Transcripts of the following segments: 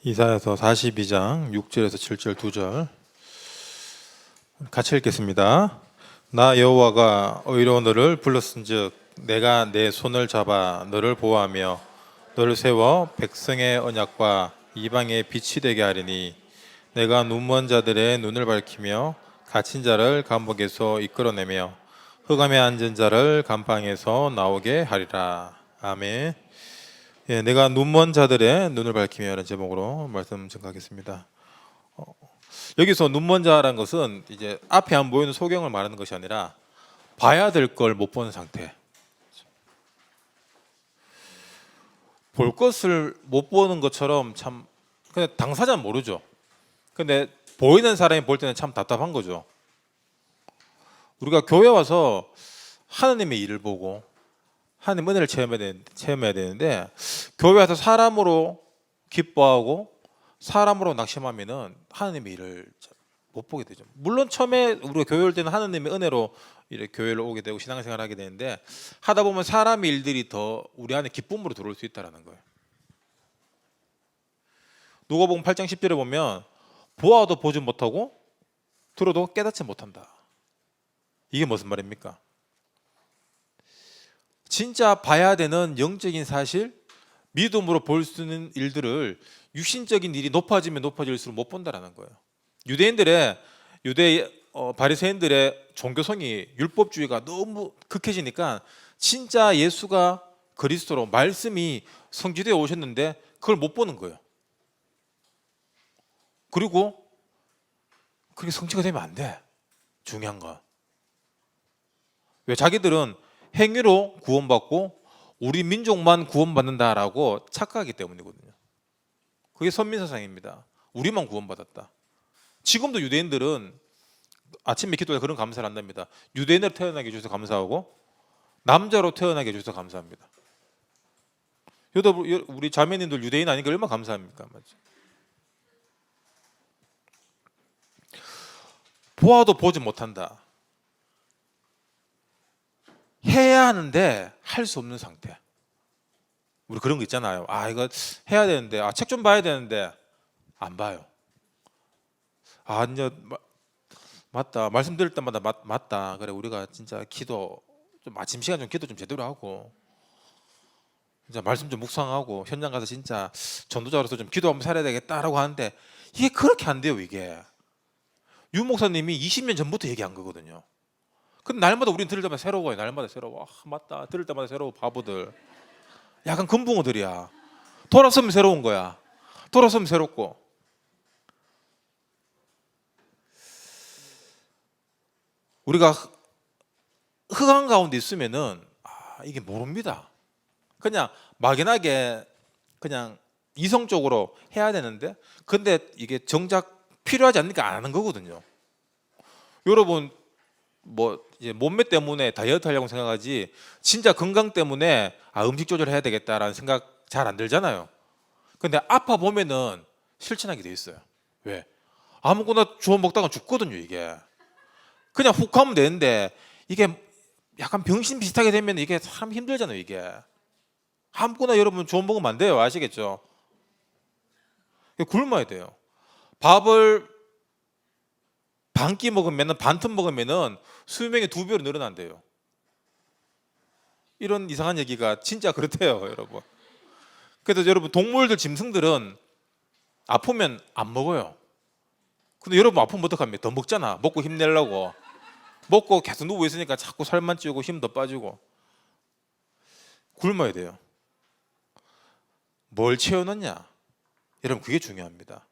이사야서 42장 6절에서 7절 2절 같이 읽겠습니다. 나 여호와가 의로운 너를 불렀은즉 내가 내 손을 잡아 너를 보호하며 너를 세워 백성의 언약과 이방의 빛이 되게 하리니 내가 눈먼 자들의 눈을 밝히며 갇힌 자를 감옥에서 이끌어내며 흑암에 앉은 자를 감방에서 나오게 하리라. 아멘. 예, 내가 눈먼 자들의 눈을 밝히며 라는 제목으로 말씀 전하겠습니다. 여기서 눈먼 자라는 것은 이제 앞에 안 보이는 소경을 말하는 것이 아니라 봐야 될 걸 못 보는 상태. 볼 것을 못 보는 것처럼 참 근데 당사자는 모르죠. 근데 보이는 사람이 볼 때는 참 답답한 거죠. 우리가 교회 와서 하나님의 일을 보고 하나님 은혜를 체험해야 되는데 교회 와서 사람으로 기뻐하고 사람으로 낙심하면은 하나님의 일을 못 보게 되죠. 물론 처음에 우리가 교회 올 때는 하나님의 은혜로 이렇게 교회를 오게 되고 신앙생활을 하게 되는데 하다 보면 사람의 일들이 더 우리 안에 기쁨으로 들어올 수 있다는 거예요. 누가복음 8장 10절에 보면 보아도 보지 못하고 들어도 깨닫지 못한다. 이게 무슨 말입니까? 진짜 봐야 되는 영적인 사실, 믿음으로 볼 수 있는 일들을 육신적인 일이 높아지면 높아질수록 못 본다라는 거예요. 바리새인들의 종교성이 율법주의가 너무 극해지니까 진짜 예수가 그리스도로 말씀이 성취되어 오셨는데 그걸 못 보는 거예요. 그리고 그게 성취가 되면 안 돼. 중요한 건. 왜 자기들은 행위로 구원받고 우리 민족만 구원받는다라고 착각하기 때문이거든요. 그게 선민사상입니다. 우리만 구원받았다. 지금도 유대인들은 아침에 기도에 그런 감사를 한답니다. 유대인으로 태어나게 해주셔서 감사하고 남자로 태어나게 해주셔서 감사합니다. 여러분, 우리 자매님들 유대인 아닌 게 얼마나 감사합니까? 맞죠? 보아도 보지 못한다. 해야 하는데 할 수 없는 상태. 우리 그런 거 있잖아요. 이거 해야 되는데, 책 좀 봐야 되는데 안 봐요. 이제 맞다. 말씀 들을 때마다 맞다. 그래 우리가 진짜 기도 좀 아침 시간 좀 기도 좀 제대로 하고, 진짜 말씀 좀 묵상하고 현장 가서 진짜 전도자로서 좀 기도 한번 살아야 되겠다라고 하는데 이게 그렇게 안 돼요. 이게 유 목사님이 20년 전부터 얘기한 거거든요. 근데 날마다 우린 들을 때마다 새로워요. 날마다 새로워. 맞다. 들을 때마다 새로워. 바보들. 약간 금붕어들이야. 돌아서면 새로운 거야. 돌아서면 새롭고. 우리가 흑암 가운데 있으면은 이게 모릅니다. 그냥 막연하게 그냥 이성적으로 해야 되는데 근데 이게 정작 필요하지 않으니까 안 하는 거거든요. 여러분 이제 몸매 때문에 다이어트 하려고 생각하지 진짜 건강 때문에 음식 조절해야 되겠다라는 생각 잘 안 들잖아요. 근데 아파 보면은 실천하게 돼 있어요. 왜? 아무거나 주워 먹다가 죽거든요. 이게 그냥 훅 하면 되는데 이게 약간 병신 비슷하게 되면 이게 참 힘들잖아요. 이게 아무거나 여러분 주워 먹으면 안 돼요. 아시겠죠? 굶어야 돼요. 밥을 반 끼 먹으면 반틈 먹으면 수명이 2배로 늘어난대요. 이런 이상한 얘기가 진짜 그렇대요. 여러분. 그래서 여러분 동물들 짐승들은 아프면 안 먹어요. 근데 여러분 아프면 어떡합니까? 더 먹잖아. 먹고 힘내려고. 먹고 계속 누워 있으니까 자꾸 살만 찌우고 힘도 빠지고. 굶어야 돼요. 뭘 채워넣냐? 여러분 그게 중요합니다.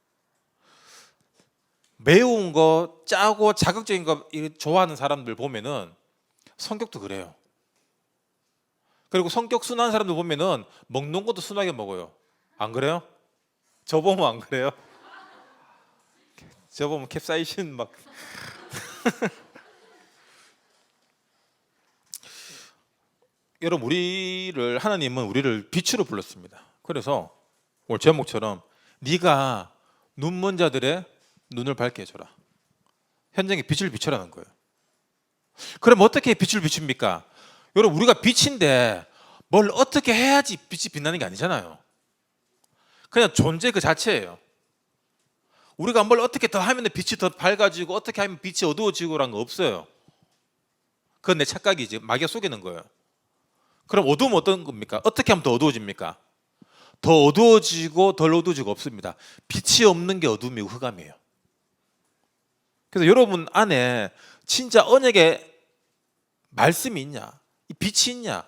매운 거, 짜고 자극적인 거 좋아하는 사람들 보면은 성격도 그래요. 그리고 성격 순한 사람들 보면은 먹는 것도 순하게 먹어요. 안 그래요? 저 보면 안 그래요? 저 보면 캡사이신 막 여러분 하나님은 우리를 빛으로 불렀습니다. 그래서 오늘 제목처럼 네가 눈먼 자들의 눈을 밝게 해줘라. 현장에 빛을 비춰라는 거예요. 그럼 어떻게 빛을 비춥니까? 여러분 우리가 빛인데 뭘 어떻게 해야지 빛이 빛나는 게 아니잖아요. 그냥 존재 그 자체예요. 우리가 뭘 어떻게 더 하면 빛이 더 밝아지고 어떻게 하면 빛이 어두워지고라는 거 없어요. 그건 내 착각이지. 마귀가 속이는 거예요. 그럼 어두우면 어떤 겁니까? 어떻게 하면 더 어두워집니까? 더 어두워지고 덜 어두워지고 없습니다. 빛이 없는 게 어둠이고 흑암이에요. 그래서 여러분 안에 진짜 언약의 말씀이 있냐, 이 빛이 있냐,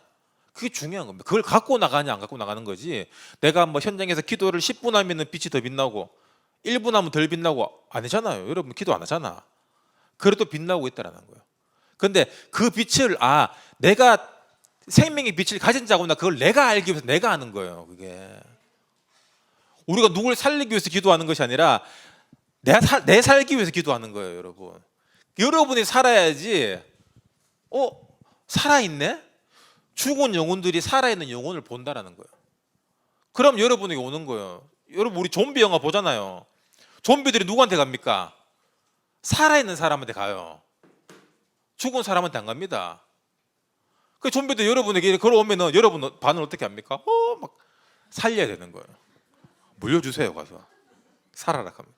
그게 중요한 겁니다. 그걸 갖고 나가냐 안 갖고 나가는 거지. 내가 뭐 현장에서 기도를 10분 하면 빛이 더 빛나고 1분 하면 덜 빛나고 아니잖아요. 여러분 기도 안 하잖아. 그래도 빛나고 있다라는 거예요. 근데 그 빛을 내가 생명의 빛을 가진 자구나, 그걸 내가 알기 위해서 내가 하는 거예요. 그게 우리가 누굴 살리기 위해서 기도하는 것이 아니라 내 살기 위해서 기도하는 거예요. 여러분, 여러분이 살아야지. 살아있네? 죽은 영혼들이 살아있는 영혼을 본다라는 거예요. 그럼 여러분에게 오는 거예요. 여러분 우리 좀비 영화 보잖아요. 좀비들이 누구한테 갑니까? 살아있는 사람한테 가요. 죽은 사람한테 안 갑니다. 그 좀비들 여러분에게 걸어오면은 여러분 반응 어떻게 합니까? 막 살려야 되는 거예요. 물려주세요. 가서 살아라 하면.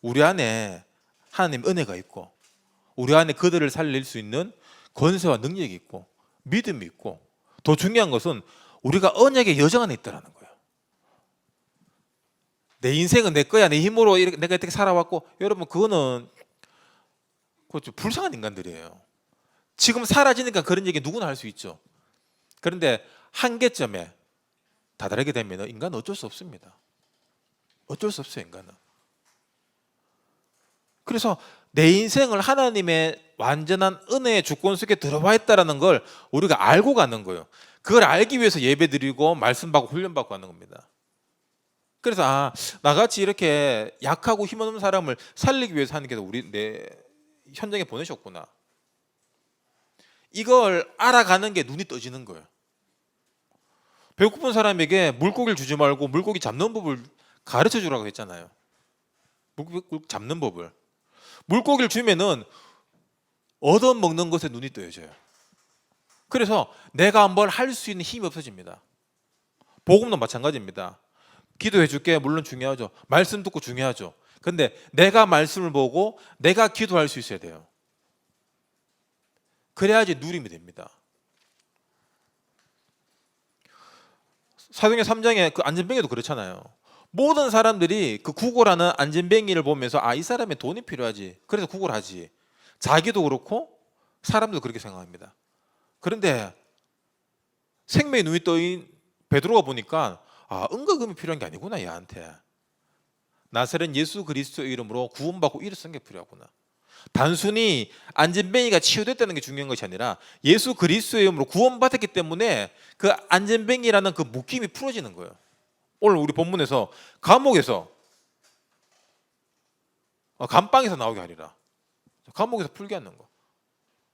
우리 안에 하나님 은혜가 있고 우리 안에 그들을 살릴 수 있는 권세와 능력이 있고 믿음이 있고, 더 중요한 것은 우리가 언약의 여정 안에 있다는 거예요. 내 인생은 내 거야, 내 힘으로 내가 이렇게 살아왔고, 여러분 그거는 그렇죠. 불쌍한 인간들이에요. 지금 사라지니까 그런 얘기 누구나 할 수 있죠. 그런데 한계점에 다다르게 되면 인간은 어쩔 수 없습니다. 어쩔 수 없어요, 인간은. 그래서 내 인생을 하나님의 완전한 은혜의 주권 속에 들어와 있다는 걸 우리가 알고 가는 거예요. 그걸 알기 위해서 예배드리고 말씀받고 훈련받고 하는 겁니다. 그래서 나같이 이렇게 약하고 힘없는 사람을 살리기 위해서 하는 게 내 현장에 보내셨구나, 이걸 알아가는 게 눈이 떠지는 거예요. 배고픈 사람에게 물고기를 주지 말고 물고기 잡는 법을 가르쳐 주라고 했잖아요. 물고기 잡는 법을. 물고기를 주면은 얻어먹는 것에 눈이 떠져요. 그래서 내가 뭘 할 수 있는 힘이 없어집니다. 복음도 마찬가지입니다. 기도해 줄게, 물론 중요하죠. 말씀 듣고 중요하죠. 근데 내가 말씀을 보고 내가 기도할 수 있어야 돼요. 그래야지 누림이 됩니다. 사도행전 3장에 그 안전뱅이도 그렇잖아요. 모든 사람들이 그 구걸하는 안전뱅이를 보면서 이 사람의 돈이 필요하지, 그래서 구걸하지. 자기도 그렇고 사람도 그렇게 생각합니다. 그런데 생명의 눈이 떠인 베드로가 보니까 은과금이 필요한 게 아니구나, 얘한테. 나사렛 예수 그리스도의 이름으로 구원받고 일어선 게 필요하구나. 단순히 안전뱅이가 치유됐다는 게 중요한 것이 아니라 예수 그리스도의 이름으로 구원받았기 때문에 그 안전뱅이라는 그 묶임이 풀어지는 거예요. 오늘 우리 본문에서 감옥에서 감방에서 나오게 하리라. 감옥에서 풀게 하는 거.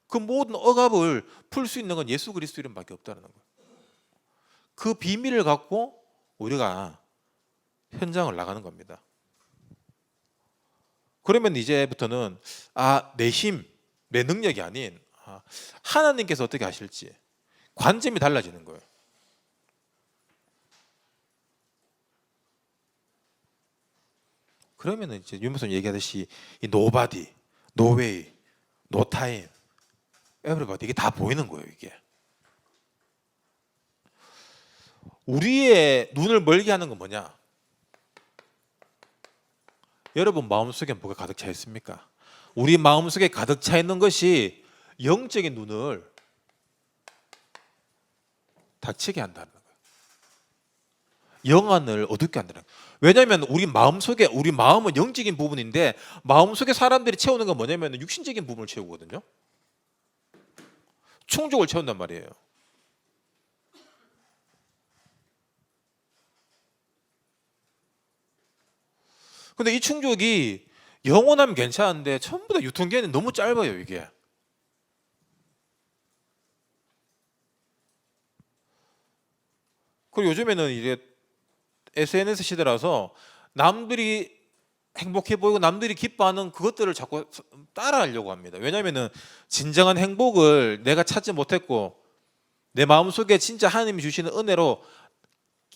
그 모든 억압을 풀 수 있는 건 예수 그리스도 이름밖에 없다는 거예요. 그 비밀을 갖고 우리가 현장을 나가는 겁니다. 그러면 이제부터는 내 힘, 내 능력이 아닌 하나님께서 어떻게 하실지 관점이 달라지는 거예요. 그러면 이제 유목사님 얘기하듯이 이 노바디, 노웨이, 노타임, 에브리바디, 이게 다 보이는 거예요. 이게 우리의 눈을 멀게 하는 건 뭐냐? 여러분 마음속에 뭐가 가득 차 있습니까? 우리 마음속에 가득 차 있는 것이 영적인 눈을 닫히게 한다는 거예요. 영안을 어둡게 한다는 거예요. 왜냐하면 우리 마음은 영적인 부분인데, 마음속에 사람들이 채우는 건 뭐냐면 육신적인 부분을 채우거든요. 충족을 채운단 말이에요. 근데 이 충족이 영원하면 괜찮은데 전부 다 유통기한이 너무 짧아요, 이게. 그리고 요즘에는 이제 SNS 시대라서 남들이 행복해 보이고 남들이 기뻐하는 그것들을 자꾸 따라하려고 합니다. 왜냐하면 진정한 행복을 내가 찾지 못했고 내 마음속에 진짜 하나님이 주시는 은혜로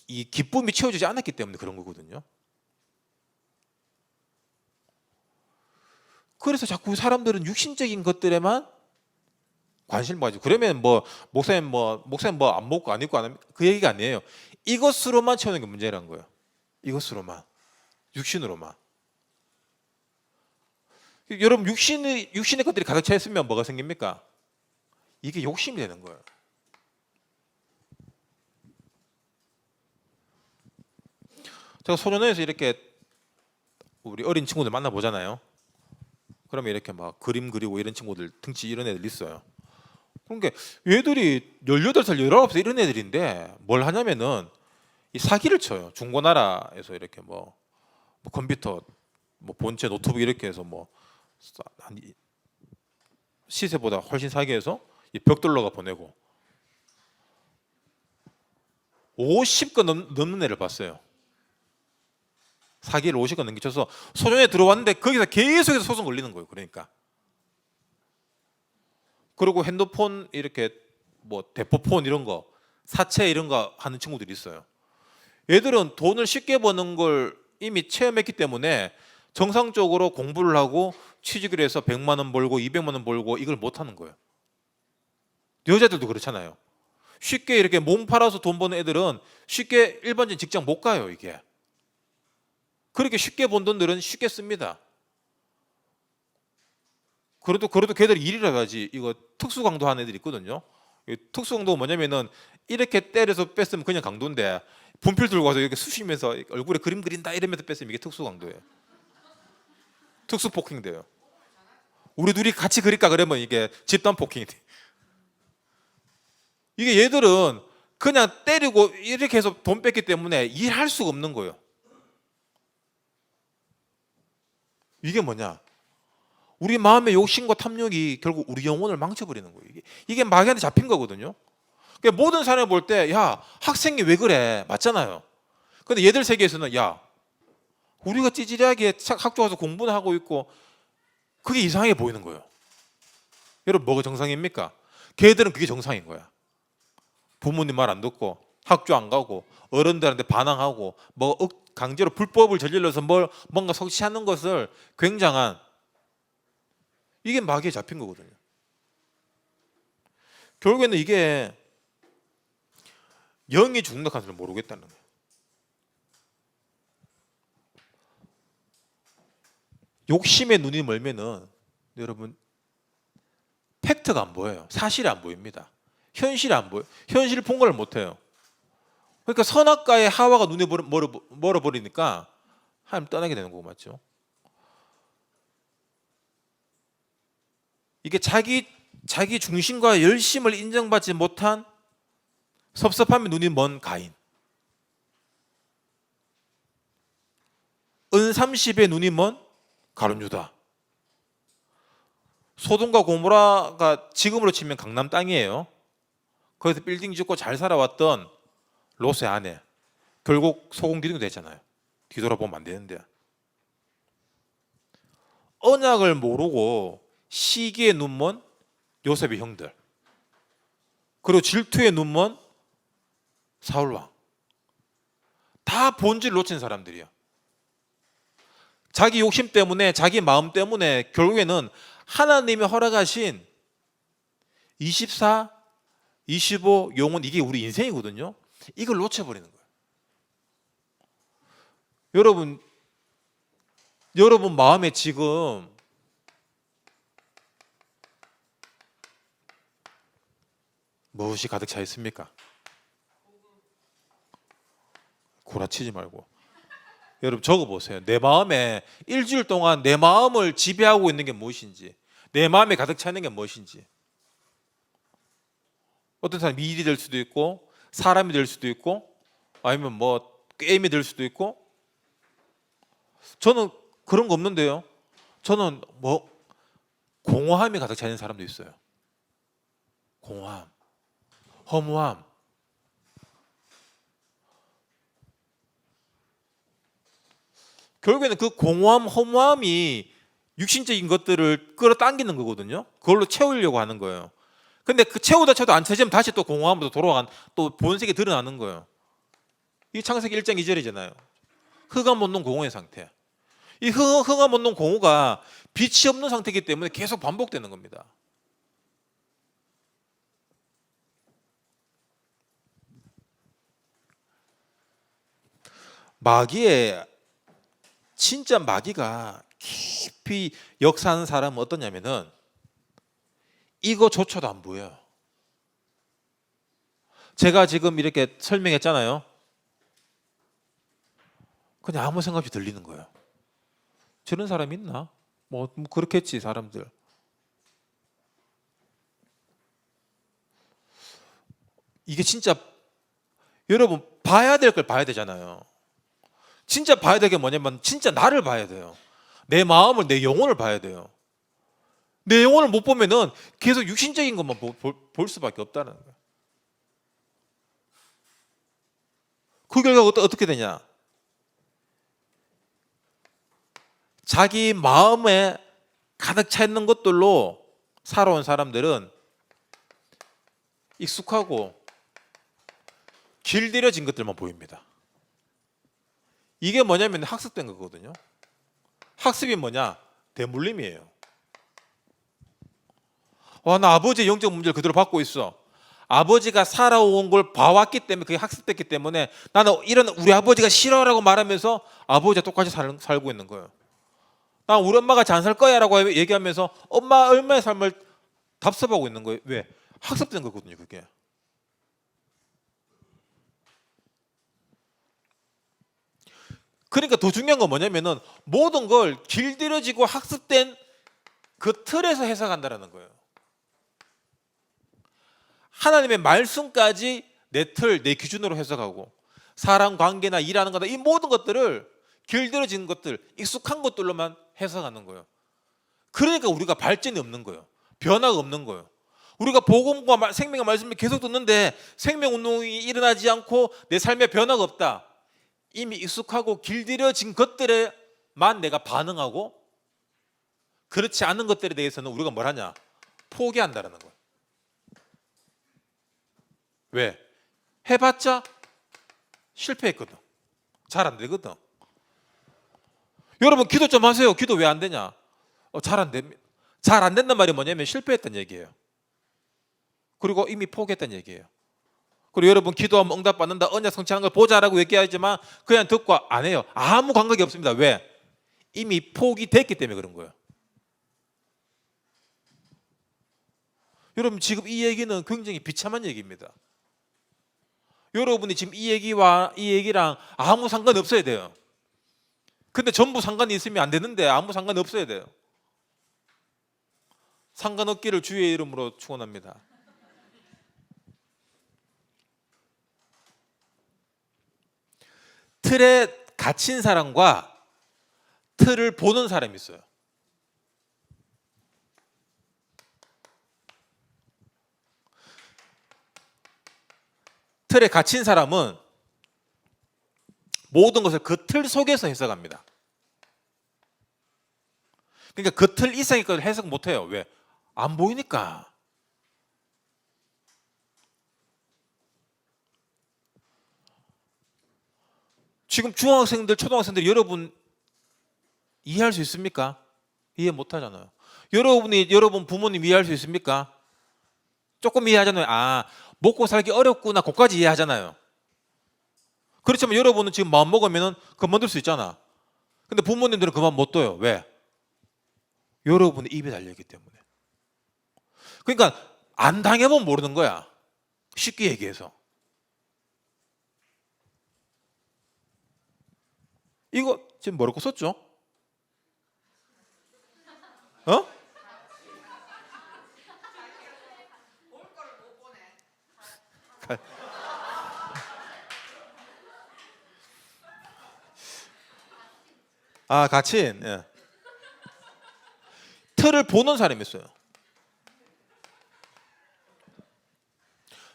이 기쁨이 채워지지 않았기 때문에 그런 거거든요. 그래서 자꾸 사람들은 육신적인 것들에만 관심을 가지고, 그러면 뭐 목사님 뭐 안 먹고 안 입고 안 합니까? 그 얘기가 아니에요. 이것으로만 채우는 게 문제라는 거예요. 이것으로만, 육신으로만. 여러분 육신의 것들이 가득 차 있으면 뭐가 생깁니까? 이게 욕심이 되는 거예요. 제가 소년원에서 이렇게 우리 어린 친구들 만나보잖아요. 그러면 이렇게 막 그림 그리고 이런 친구들, 등치 이런 애들 있어요. 그러니까 얘들이 18살, 19살 이런 애들인데 뭘 하냐면은 이 사기를 쳐요. 중고나라에서 이렇게 뭐 컴퓨터, 뭐 본체, 노트북 이렇게 해서 뭐 시세보다 훨씬 사게 해서 이 벽돌로가 보내고 50건 넘는 애를 봤어요. 사기를 50건 넘기쳐서 소년에 들어왔는데 거기서 계속해서 소송 걸리는 거예요. 그러니까. 그리고 핸드폰 이렇게 뭐 대포폰 이런 거, 사채 이런 거 하는 친구들이 있어요. 얘들은 돈을 쉽게 버는 걸 이미 체험했기 때문에 정상적으로 공부를 하고 취직을 해서 100만 원 벌고 200만 원 벌고 이걸 못 하는 거예요. 여자들도 그렇잖아요. 쉽게 이렇게 몸 팔아서 돈 버는 애들은 쉽게 일반적인 직장 못 가요, 이게. 그렇게 쉽게 번 돈들은 쉽게 씁니다. 그래도 걔들이 일이라도 하지. 이거 특수강도 하는 애들이 있거든요. 특수강도가 뭐냐면은 이렇게 때려서 뺐으면 그냥 강도인데 분필 들고 와서 이렇게 쑤시면서 얼굴에 그림 그린다 이러면서 뺐으면 이게 특수강도예요. 특수폭행돼요. 우리 둘이 같이 그릴까 그러면 이게 집단폭행이 돼. 이게 얘들은 그냥 때리고 이렇게 해서 돈 뺐기 때문에 일할 수가 없는 거예요. 이게 뭐냐? 우리 마음의 욕심과 탐욕이 결국 우리 영혼을 망쳐버리는 거예요. 이게 마귀한테 잡힌 거거든요. 그러니까 모든 사람을 볼 때, 야, 학생이 왜 그래? 맞잖아요. 근데 얘들 세계에서는, 야, 우리가 찌질하게 학교 가서 공부는 하고 있고, 그게 이상해 보이는 거예요. 여러분, 뭐가 정상입니까? 걔들은 그게 정상인 거야. 부모님 말 안 듣고, 학교 안 가고, 어른들한테 반항하고, 뭐 강제로 불법을 저질러서 뭔가 성취하는 것을 굉장한, 이게 마귀에 잡힌 거거든요. 결국에는 이게 영이 죽는다 하는 걸 모르겠다는 거예요. 욕심에 눈이 멀면은 여러분 팩트가 안 보여요. 사실이 안 보입니다. 현실이 안 보여. 현실을 통과를 못 해요. 그러니까 선악과의 하와가 눈에 멀어버리니까 하나님 떠나게 되는 거고, 맞죠? 이게 자기 중심과 열심을 인정받지 못한 섭섭함에 눈이 먼 가인, 은30에 눈이 먼 가룟 유다. 소돔과 고모라가 지금으로 치면 강남 땅이에요. 거기서 빌딩 짓고 잘 살아왔던 롯의 아내, 결국 소금 기둥이 됐잖아요. 뒤돌아보면 안 되는데. 언약을 모르고 시기에 눈먼 요셉의 형들, 그리고 질투에 눈먼 사울왕, 다 본질을 놓친 사람들이야. 자기 욕심 때문에, 자기 마음 때문에 결국에는 하나님이 허락하신 24, 25 영혼, 이게 우리 인생이거든요. 이걸 놓쳐버리는 거예요. 여러분 마음에 지금 무엇이 가득 차 있습니까? 구라치지 말고 여러분 적어보세요. 내 마음에 일주일 동안 내 마음을 지배하고 있는 게 무엇인지, 내 마음에 가득 차 있는 게 무엇인지. 어떤 사람이 일이 될 수도 있고, 사람이 될 수도 있고, 아니면 뭐 게임이 될 수도 있고. 저는 그런 거 없는데요. 저는 뭐 공허함이 가득 차 있는 사람도 있어요. 공허함, 허무함. 결국에는 그 공허함, 허무함이 육신적인 것들을 끌어당기는 거거든요. 그걸로 채우려고 하는 거예요. 근데 그 채우다 안 채우면 다시 또 공허함으로 돌아간, 또 본색이 드러나는 거예요. 이 창세기 1장 2절이잖아요. 흑암 없는 공허의 상태. 이 흑암 없는 공허가 빛이 없는 상태이기 때문에 계속 반복되는 겁니다. 마귀의 진짜 마귀가 깊이 역사하는 사람은 어떠냐면은 이거조차도 안 보여요. 제가 지금 이렇게 설명했잖아요. 그냥 아무 생각 없이 들리는 거예요. 저런 사람 있나? 뭐 그렇겠지 사람들. 이게 진짜 여러분 봐야 될 걸 봐야 되잖아요. 진짜 봐야 될 게 뭐냐면 진짜 나를 봐야 돼요. 내 마음을, 내 영혼을 봐야 돼요. 내 영혼을 못 보면은 계속 육신적인 것만 볼 수밖에 없다는 거예요. 그 결과가 어떻게 되냐? 자기 마음에 가득 차 있는 것들로 살아온 사람들은 익숙하고 길들여진 것들만 보입니다. 이게 뭐냐면 학습된 거거든요. 학습이 뭐냐? 대물림이에요. 와, 나 아버지의 영적 문제를 그대로 받고 있어. 아버지가 살아온 걸 봐왔기 때문에 그게 학습됐기 때문에 나는 이런 우리 아버지가 싫어라고 말하면서 아버지가 똑같이 살고 있는 거예요. 나 우리 엄마가 잘 살 거야 라고 얘기하면서 엄마 얼마의 삶을 답습하고 있는 거예요. 왜? 학습된 거거든요, 그게. 그러니까 더 중요한 건 뭐냐면은 모든 걸 길들여지고 학습된 그 틀에서 해석한다는 거예요. 하나님의 말씀까지 내 틀, 내 기준으로 해석하고 사람 관계나 일하는 거다 이 모든 것들을 길들여진 것들, 익숙한 것들로만 해석하는 거예요. 그러니까 우리가 발전이 없는 거예요. 변화가 없는 거예요. 우리가 복음과 생명의 말씀을 계속 듣는데 생명운동이 일어나지 않고 내 삶에 변화가 없다. 이미 익숙하고 길들여진 것들에만 내가 반응하고 그렇지 않은 것들에 대해서는 우리가 뭘 하냐? 포기한다는 거예요. 왜? 해봤자 실패했거든. 잘 안 되거든. 여러분 기도 좀 하세요. 기도 왜 안 되냐? 잘 안 됩니다. 잘 안 된단 말이 뭐냐면 실패했다는 얘기예요. 그리고 이미 포기했다는 얘기예요. 그리고 여러분 기도하면 응답받는다, 언약 성취하는 걸 보자라고 얘기하지만 그냥 듣고 안 해요. 아무 감각이 없습니다. 왜? 이미 포기됐기 때문에 그런 거예요. 여러분 지금 이 얘기는 굉장히 비참한 얘기입니다. 여러분이 지금 이 얘기랑 아무 상관이 없어야 돼요. 근데 전부 상관이 있으면 안 되는데 아무 상관이 없어야 돼요. 상관없기를 주의 이름으로 축원합니다. 틀에 갇힌 사람과 틀을 보는 사람이 있어요. 틀에 갇힌 사람은 모든 것을 그 틀 속에서 해석합니다. 그러니까 그 틀 이상의 것을 해석 못해요. 왜? 안 보이니까. 지금 중학생들, 초등학생들 여러분 이해할 수 있습니까? 이해 못하잖아요. 여러분 부모님 이해할 수 있습니까? 조금 이해하잖아요. 아, 먹고 살기 어렵구나. 그까지 이해하잖아요. 그렇지만 여러분은 지금 마음 먹으면 그만둘 수 있잖아. 근데 부모님들은 그만 못 둬요. 왜? 여러분의 입에 달려있기 때문에. 그러니까 안 당해보면 모르는 거야. 쉽게 얘기해서. 이거 지금 뭐라고 썼죠? 어? 아, 갇힌. 예. 틀을 보는 사람이 있어요.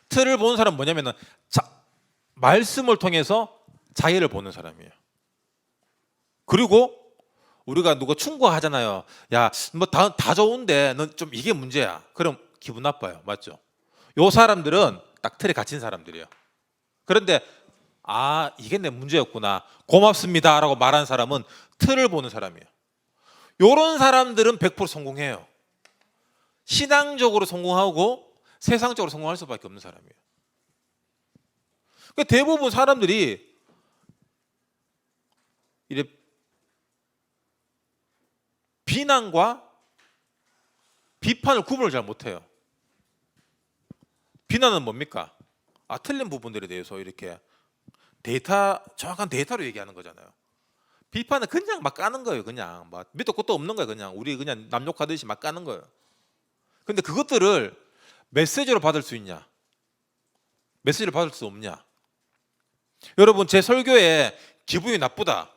틀을 보는 사람은 뭐냐면은 말씀을 통해서 자기를 보는 사람이에요. 그리고 우리가 누가 충고하잖아요. 야, 뭐 다 좋은데 넌 좀 이게 문제야. 그럼 기분 나빠요. 맞죠? 요 사람들은 딱 틀에 갇힌 사람들이에요. 그런데 아, 이게 내 문제였구나. 고맙습니다라고 말하는 사람은 틀을 보는 사람이에요. 이런 사람들은 100% 성공해요. 신앙적으로 성공하고 세상적으로 성공할 수밖에 없는 사람이에요. 그러니까 대부분 사람들이 이래 비난과 비판을 구분을 잘 못해요. 비난은 뭡니까? 틀린 부분들에 대해서 이렇게 정확한 데이터로 얘기하는 거잖아요. 비판은 그냥 막 까는 거예요. 그냥 막 밑도 끝도 없는 거예요. 그냥 우리 그냥 남욕하듯이 막 까는 거예요. 근데 그것들을 메시지로 받을 수 있냐? 메시지를 받을 수 없냐? 여러분, 제 설교에 기분이 나쁘다.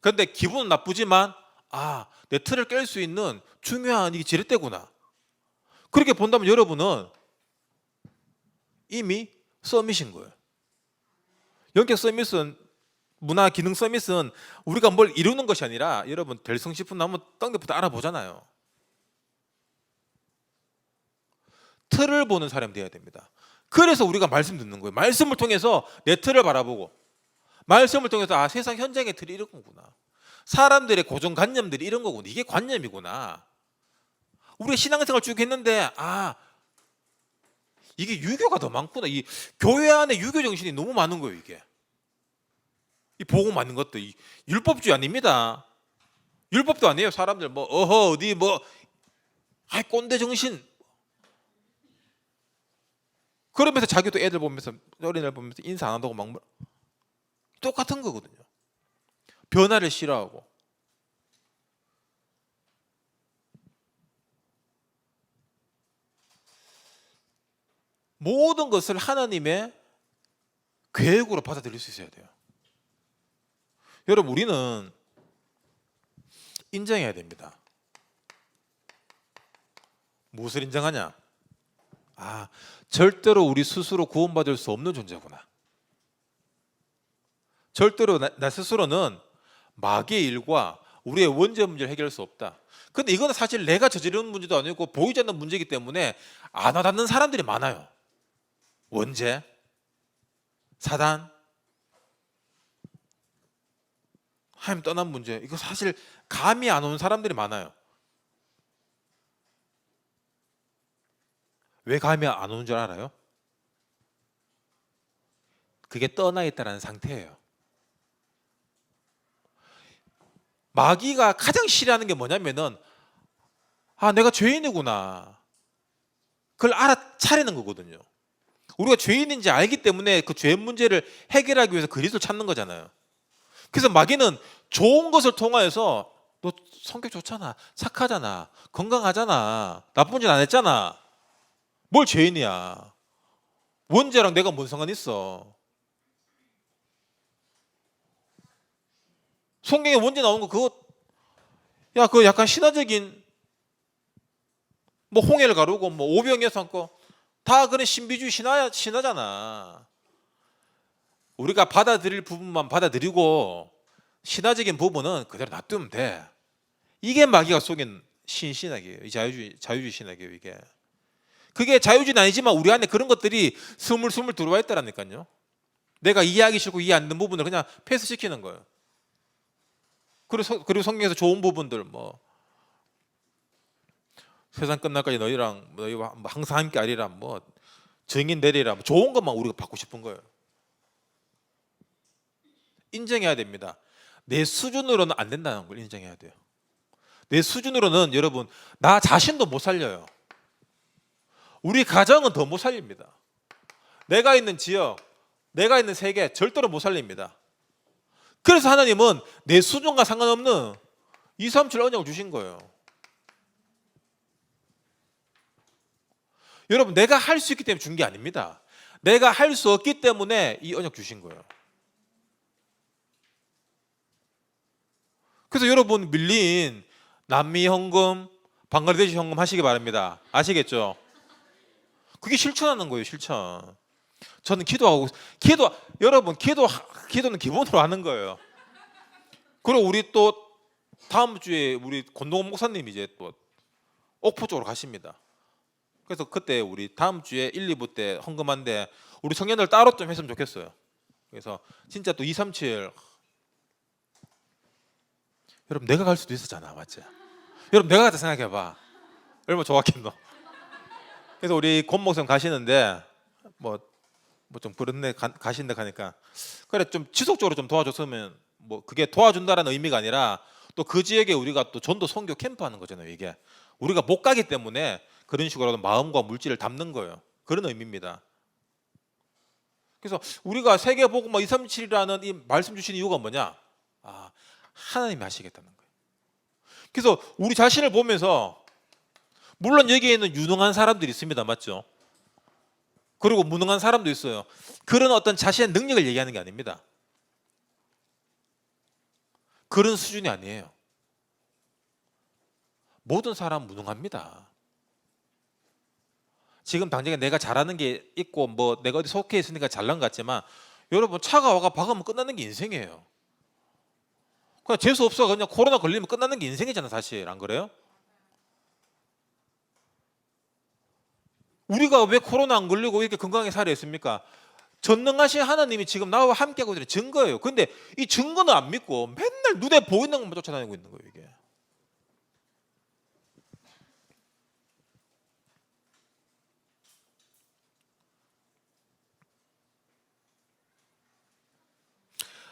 그런데 기분은 나쁘지만 내 틀을 깰 수 있는 중요한 이게 지렛대구나. 그렇게 본다면 여러분은 이미 서밋인 거예요. 영적 서밋은, 문화 기능 서밋은 우리가 뭘 이루는 것이 아니라 여러분 될성 싶은 나무 땅대부터 알아보잖아요. 틀을 보는 사람이 되어야 됩니다. 그래서 우리가 말씀 듣는 거예요. 말씀을 통해서 내 틀을 바라보고, 말씀을 통해서 세상 현장의 틀이 이런 거구나. 사람들의 고정관념들이 이런 거구나. 이게 관념이구나. 우리가 신앙생활 쭉 했는데 이게 유교가 더 많구나. 이 교회 안에 유교 정신이 너무 많은 거예요. 이게 이 보고 맞는 것도 이 율법주의 아닙니다. 율법도 아니에요. 사람들 뭐 어디 꼰대 정신 그러면서 자기도 애들 보면서 어린애들 보면서 인사 안 한다고 막 똑같은 거거든요. 변화를 싫어하고. 모든 것을 하나님의 계획으로 받아들일 수 있어야 돼요. 여러분, 우리는 인정해야 됩니다. 무엇을 인정하냐? 절대로 우리 스스로 구원받을 수 없는 존재구나. 절대로 나 스스로는 마귀의 일과 우리의 원죄 문제를 해결할 수 없다. 근데 이거는 사실 내가 저지르는 문제도 아니고 보이지 않는 문제이기 때문에 안 와닿는 사람들이 많아요. 원죄, 사단, 하나님 떠난 문제, 이거 사실 감이 안 오는 사람들이 많아요. 왜 감이 안 오는 줄 알아요? 그게 떠나 있다는 상태예요. 마귀가 가장 싫어하는 게 뭐냐면은 내가 죄인이구나. 그걸 알아차리는 거거든요. 우리가 죄인인지 알기 때문에 그 죄 문제를 해결하기 위해서 그리스도를 찾는 거잖아요. 그래서 마귀는 좋은 것을 통하여서 너 성격 좋잖아, 착하잖아, 건강하잖아, 나쁜 짓 안 했잖아, 뭘 죄인이야, 원죄랑 내가 뭔 상관 있어. 성경에 원죄 나오는 거 그거 약간 신화적인 뭐 홍해를 가르고 뭐 오병이어 삼고 다 그런 신비주의 신화잖아. 우리가 받아들일 부분만 받아들이고 신화적인 부분은 그대로 놔두면 돼. 이게 마귀가 속인 신학이에요. 자유주의 신학이에요. 이게 그게 자유주의는 아니지만 우리 안에 그런 것들이 스물스물 들어와 있다라니까요. 내가 이해하기 싫고 이해 안 되는 부분을 그냥 패스시키는 거예요. 그리고 성경에서 좋은 부분들 뭐 세상 끝날까지 너희와 항상 함께 하리라, 뭐 증인 되리라, 뭐 좋은 것만 우리가 받고 싶은 거예요. 인정해야 됩니다. 내 수준으로는 안 된다는 걸 인정해야 돼요. 내 수준으로는 여러분 나 자신도 못 살려요. 우리 가정은 더 못 살립니다. 내가 있는 지역, 내가 있는 세계 절대로 못 살립니다. 그래서 하나님은 내 수준과 상관없는 237 언약을 주신 거예요. 여러분, 내가 할 수 있기 때문에 준 게 아닙니다. 내가 할 수 없기 때문에 이 언약 주신 거예요. 그래서 여러분 밀린 남미 현금, 방글라데시 현금 하시기 바랍니다. 아시겠죠? 그게 실천하는 거예요. 실천. 저는 여러분 기도는 기본으로 하는 거예요. 그리고 우리 또 다음 주에 우리 권동원 목사님이 이제 또 옥포 쪽으로 가십니다. 그래서 그때 우리 다음 주에 1, 2부 때 헌금한데 우리 청년들 따로 좀 했으면 좋겠어요. 그래서 진짜 또 237 여러분 내가 갈 수도 있었잖아, 맞지? 여러분 내가 갔다 생각해봐. 얼마나 좋았겠노. 그래서 우리 권 목사님 가시는데 뭐 좀 그렇네 가신다 하니까 그래 좀 지속적으로 좀 도와줬으면 뭐 그게 도와준다라는 의미가 아니라 또 그 지역에 우리가 또 전도 선교 캠프 하는 거잖아요. 이게 우리가 못 가기 때문에 그런 식으로 마음과 물질을 담는 거예요. 그런 의미입니다. 그래서 우리가 세계복음화 237이라는 이 말씀 주신 이유가 뭐냐? 아, 하나님이 하시겠다는 거예요. 그래서 우리 자신을 보면서 물론 여기에는 유능한 사람들이 있습니다. 맞죠? 그리고 무능한 사람도 있어요. 그런 어떤 자신의 능력을 얘기하는 게 아닙니다. 그런 수준이 아니에요. 모든 사람 무능합니다. 지금 당장에 내가 잘하는 게 있고 뭐 내가 어디 속해 있으니까 잘난 것 같지만 여러분 차가 와가 박으면 끝나는 게 인생이에요. 그냥 재수 없어 그냥 코로나 걸리면 끝나는 게 인생이잖아 사실. 안 그래요? 우리가 왜 코로나 안 걸리고 이렇게 건강하게 살아 있습니까? 전능하신 하나님이 지금 나와 함께하고 있는 증거예요. 근데 이 증거는 안 믿고 맨날 눈에 보이는 것만 쫓아다니고 있는 거예요. 이게.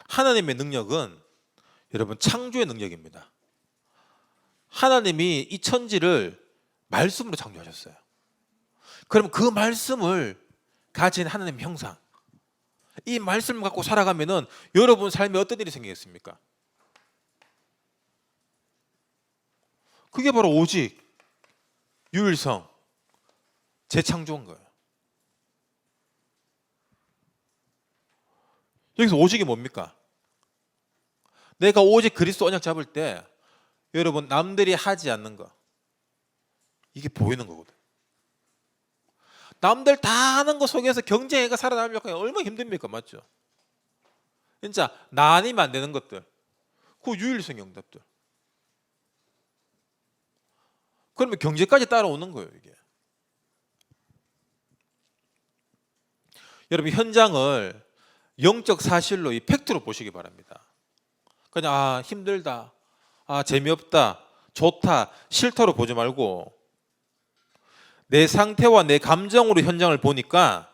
하나님의 능력은 여러분 창조의 능력입니다. 하나님이 이 천지를 말씀으로 창조하셨어요. 그럼 그 말씀을 가진 하나님의 형상, 이 말씀을 갖고 살아가면은 여러분 삶에 어떤 일이 생기겠습니까? 그게 바로 오직 유일성 재창조인 거예요. 여기서 오직이 뭡니까? 내가 오직 그리스도 언약 잡을 때 여러분 남들이 하지 않는 거 이게 보이는 거거든. 남들 다 하는 거 속에서 경쟁해가 살아남으려고 얼마나 힘듭니까? 맞죠? 진짜 나 아니면 안 되는 것들 그 유일성 응답들 그러면 경제까지 따라오는 거예요. 이게 여러분 현장을 영적 사실로 이 팩트로 보시기 바랍니다. 그냥 힘들다, 재미없다, 좋다, 싫다로 보지 말고 내 상태와 내 감정으로 현장을 보니까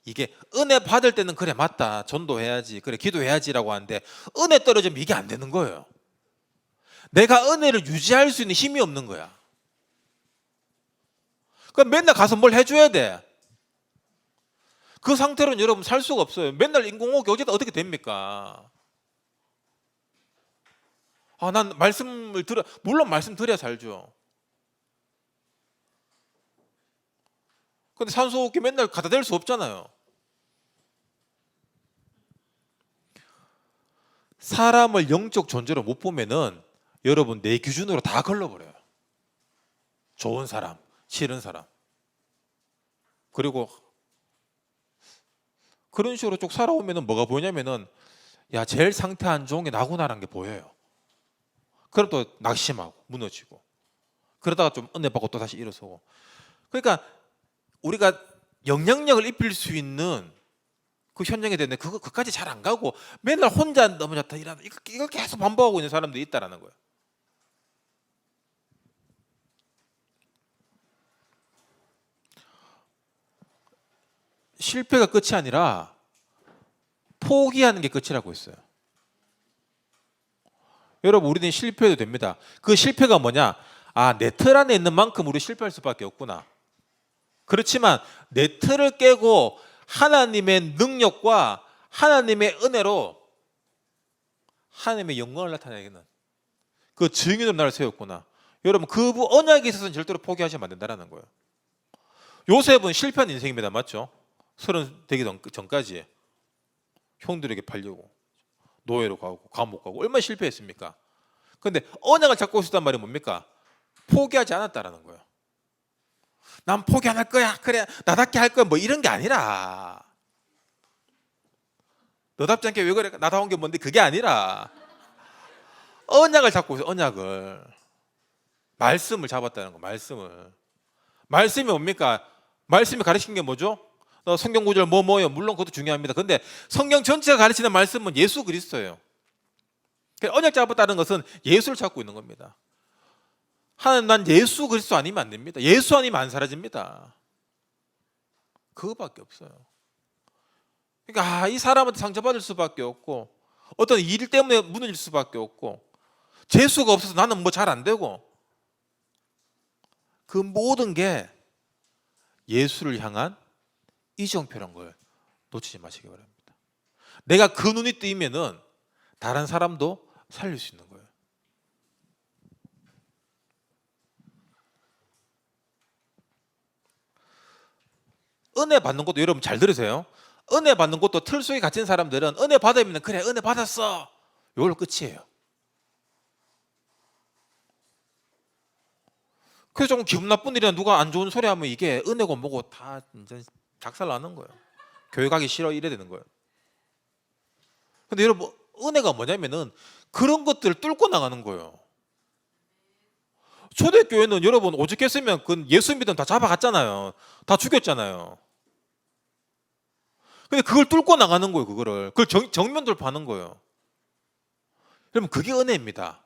이게 은혜 받을 때는 그래 맞다 전도해야지 그래 기도해야지라고 하는데 은혜 떨어지면 이게 안 되는 거예요. 내가 은혜를 유지할 수 있는 힘이 없는 거야. 그럼 맨날 가서 뭘 해줘야 돼. 그 상태로는 여러분 살 수가 없어요. 맨날 인공호흡 어제다 어떻게 됩니까? 난 말씀을 들어 물론 말씀 드려야 살죠. 근데 산소호흡기 맨날 갖다 댈 수 없잖아요. 사람을 영적 존재로 못 보면은 여러분 내 기준으로 다 걸러버려요. 좋은 사람, 싫은 사람. 그리고 그런 식으로 쭉 살아오면은 뭐가 보이냐면은 제일 상태 안 좋은 게 나구나라는 게 보여요. 그럼 또 낙심하고 무너지고 그러다가 좀 은혜 받고 또 다시 일어서고. 그러니까 우리가 영향력을 입힐 수 있는 그 현장에 되는데 그까지 잘 안 가고 맨날 혼자 넘어졌다 일하다 이걸 계속 반복하고 있는 사람들이 있다라는 거예요. 실패가 끝이 아니라 포기하는 게 끝이라고 했어요. 여러분 우리는 실패해도 됩니다. 그 실패가 뭐냐? 내 틀 안에 있는 만큼 우리 실패할 수밖에 없구나. 그렇지만 내 틀을 깨고 하나님의 능력과 하나님의 은혜로 하나님의 영광을 나타내는 그 증인으로 나를 세웠구나. 여러분 그 언약에 있어서는 절대로 포기하시면 안 된다는 거예요. 요셉은 실패한 인생입니다. 맞죠? 30 되기 전까지 형들에게 팔려고 노예로 가고 감옥 가고 얼마나 실패했습니까? 그런데 언약을 잡고 있었단 말이 뭡니까? 포기하지 않았다라는 거예요. 난 포기 안 할 거야. 그래 나답게 할 거야. 뭐 이런 게 아니라 너답지 않게 왜 그래? 나다운 게 뭔데? 그게 아니라 언약을 잡고 있어요. 언약을 말씀을 잡았다는 거. 말씀이 뭡니까? 말씀이 가르친 게 뭐죠? 성경 구절 뭐요? 물론 그것도 중요합니다. 근데 성경 전체가 가르치는 말씀은 예수 그리스도예요. 언약 잡았다는 것은 예수를 찾고 있는 겁니다. 하나님, 난 예수 그리스도 아니면 안 됩니다. 예수 아니면 안 사라집니다. 그거밖에 없어요. 그러니까 이 사람한테 상처받을 수밖에 없고, 어떤 일 때문에 무너질 수밖에 없고, 재수가 없어서 나는 뭐 잘 안 되고, 그 모든 게 예수를 향한 이정표란 걸 놓치지 마시기 바랍니다. 내가 그 눈이 뜨이면은 다른 사람도 살릴 수 있는 거예요. 은혜 받는 것도, 여러분 잘 들으세요. 은혜 받는 것도 틀 속에 갇힌 사람들은 은혜 받으면 그래 은혜 받았어, 이걸로 끝이에요. 그래서 조금 기분 나쁜 일이나 누가 안 좋은 소리 하면 이게 은혜고 뭐고 다 이제 작살 나는 거예요. 교회 가기 싫어 이래 되는 거예요. 근데 여러분, 은혜가 뭐냐면은 그런 것들을 뚫고 나가는 거예요. 초대교회는 여러분 오죽했으면 그 예수 믿으면 다 잡아갔잖아요. 다 죽였잖아요. 근데 그걸 뚫고 나가는 거예요. 그걸 정면 돌파하는 거예요. 여러분, 그게 은혜입니다.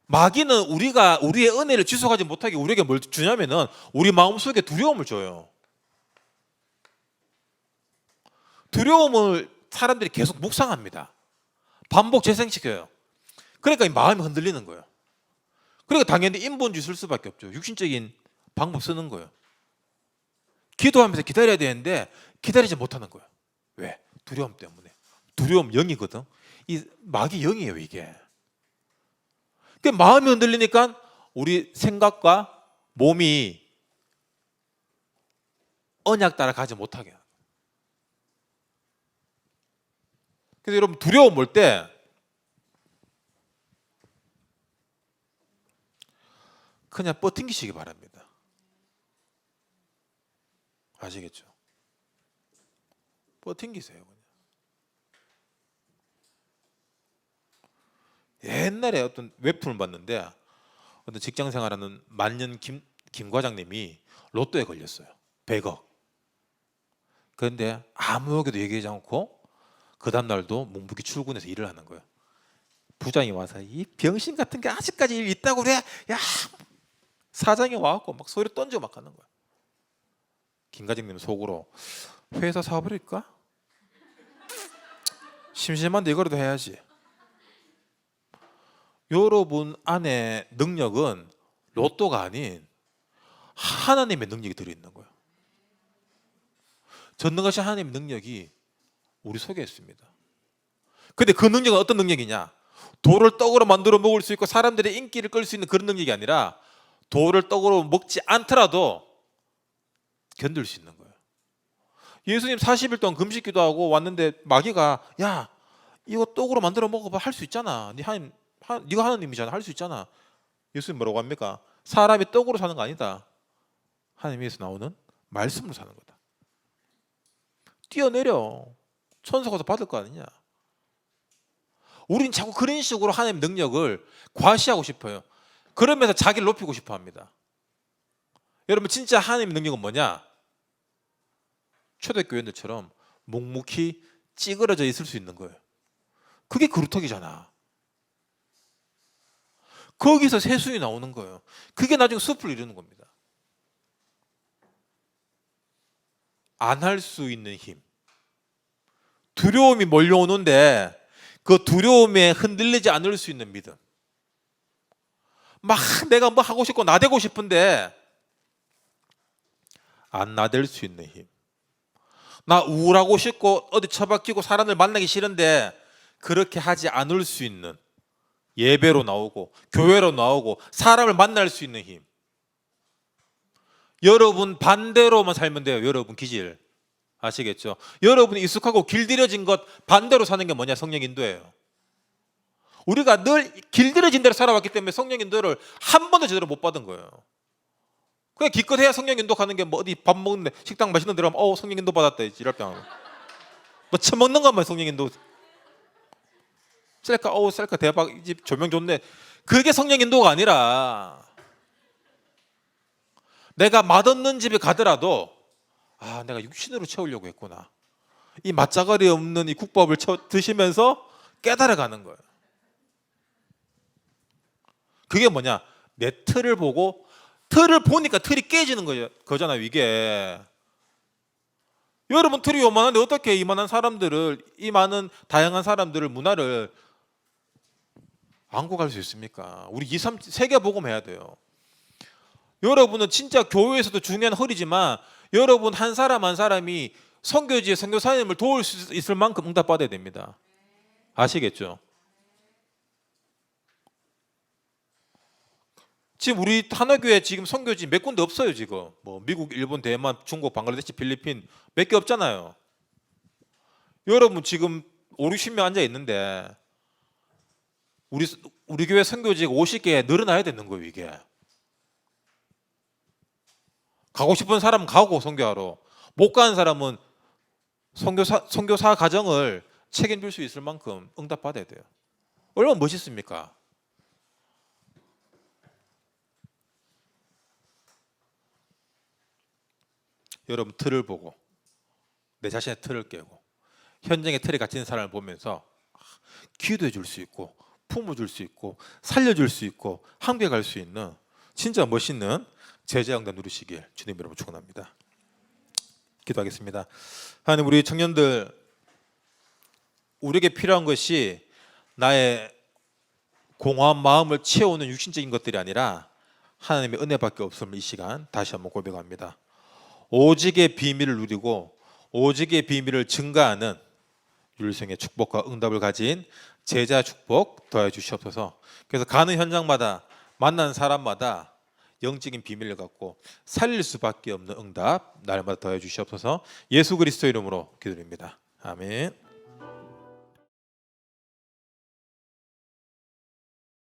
마귀는 우리가 우리의 은혜를 지속하지 못하게 우리에게 뭘 주냐면은 우리 마음속에 두려움을 줘요. 두려움을 사람들이 계속 묵상합니다. 반복 재생시켜요. 그러니까 이 마음이 흔들리는 거예요. 그러니까 당연히 인본주의 쓸 수밖에 없죠. 육신적인 방법 쓰는 거예요. 기도하면서 기다려야 되는데 기다리지 못하는 거예요. 왜? 두려움 때문에. 두려움 영이거든. 이 마귀 영이에요, 이게. 그 마음이 흔들리니까 우리 생각과 몸이 언약 따라 가지 못하게. 그래서 여러분, 두려움 올 때 그냥 뻗팅기시기 바랍니다. 아시겠죠? 뻗팅기세요. 그냥. 옛날에 어떤 웹툰을 봤는데 어떤 직장생활하는 만년 김 과장님이 로또에 걸렸어요. 100억. 그런데 아무에게도 얘기하지 않고 그 다음날도 묵묵히 출근해서 일을 하는 거예요. 부장이 와서 이 병신 같은 게 아직까지 일 있다고 그래? 야, 사장이 와갖고 막 소리 던지고 막 하는 거야. 김 과장님 속으로 회사 사버릴까? 심심한데 이거라도 해야지. 여러분 안에 능력은 로또가 아닌 하나님의 능력이 들어있는 거예요. 전능하신 하나님의 능력이 우리 속에 있습니다. 근데 그 능력은 어떤 능력이냐? 돌을 떡으로 만들어 먹을 수 있고 사람들의 인기를 끌 수 있는 그런 능력이 아니라 돌을 떡으로 먹지 않더라도 견딜 수 있는 거예요. 예수님 40일 동안 금식 기도하고 왔는데 마귀가 야, 이거 떡으로 만들어 먹어봐, 할 수 있잖아. 네가 하나님이잖아, 할 수 있잖아. 예수님 뭐라고 합니까? 사람이 떡으로 사는 거 아니다. 하나님에서 나오는 말씀으로 사는 거다. 뛰어내려. 천사 가서 받을 거 아니냐. 우린 자꾸 그런 식으로 하나님의 능력을 과시하고 싶어요. 그러면서 자기를 높이고 싶어 합니다. 여러분, 진짜 하나님의 능력은 뭐냐? 초대교회들처럼 묵묵히 찌그러져 있을 수 있는 거예요. 그게 그루터기잖아. 거기서 새순이 나오는 거예요. 그게 나중에 숲을 이루는 겁니다. 안 할 수 있는 힘. 두려움이 몰려오는데 그 두려움에 흔들리지 않을 수 있는 믿음. 막 내가 뭐 하고 싶고 나대고 싶은데 안 나댈 수 있는 힘. 나 우울하고 싶고 어디 처박히고 사람을 만나기 싫은데 그렇게 하지 않을 수 있는, 예배로 나오고 교회로 나오고 사람을 만날 수 있는 힘. 여러분 반대로만 살면 돼요. 여러분 기질. 아시겠죠? 여러분이 익숙하고 길들여진 것 반대로 사는 게 뭐냐? 성령 인도예요. 우리가 늘 길들여진 대로 살아왔기 때문에 성령 인도를 한 번도 제대로 못 받은 거예요. 그냥 기껏해야 성령 인도 가는 게 뭐 어디 밥 먹는데 식당 맛있는 데로 가면 성령 인도 받았다 이럴 때 뭐 처먹는 것만 성령 인도. 셀카 대박, 이 집 조명 좋네. 그게 성령 인도가 아니라 내가 맛없는 집에 가더라도 아, 내가 육신으로 채우려고 했구나. 이 맛자갈이 없는 이 국밥을 드시면서 깨달아가는 거예요. 그게 뭐냐? 내 틀을 보고, 틀을 보니까 틀이 깨지는 거잖아요, 이게. 여러분, 틀이 요만한데 어떻게 이만한 사람들을, 이 많은 다양한 사람들을, 문화를 안고 갈 수 있습니까? 우리 2, 3 세계 복음해야 돼요. 여러분은 진짜 교회에서도 중요한 허리지만 여러분 한 사람 한 사람이 선교지의 선교사님을 도울 수 있을 만큼 응답받아야 됩니다. 아시겠죠? 지금 우리 하나교회 지금 선교지 몇 군데 없어요. 지금 뭐 미국, 일본, 대만, 중국, 방글라데시, 필리핀 몇 개 없잖아요. 여러분 지금 5, 60명 앉아 있는데 우리 교회 선교지가 50개 늘어나야 되는 거예요. 이게 가고 싶은 사람은 가고 선교하러, 못 가는 사람은 선교사 가정을 책임질 수 있을 만큼 응답받아야 돼요. 얼마나 멋있습니까? 여러분, 틀을 보고 내 자신의 틀을 깨고 현장의 틀에 갇힌 사람을 보면서 기도해 줄 수 있고 품어줄 수 있고 살려줄 수 있고 함께 갈 수 있는 진짜 멋있는 제자응답 누리시길 주님 여러분 축원합니다. 기도하겠습니다. 하나님, 우리 청년들, 우리에게 필요한 것이 나의 공허한 마음을 채우는 육신적인 것들이 아니라 하나님의 은혜밖에 없음을 이 시간 다시 한번 고백합니다. 오직의 비밀을 누리고 오직의 비밀을 증가하는 율성의 축복과 응답을 가진 제자 축복 더해 주시옵소서. 그래서 가는 현장마다 만난 사람마다 영적인 비밀을 갖고 살릴 수밖에 없는 응답 날마다 더해 주시옵소서. 예수 그리스도 이름으로 기도드립니다. 아멘.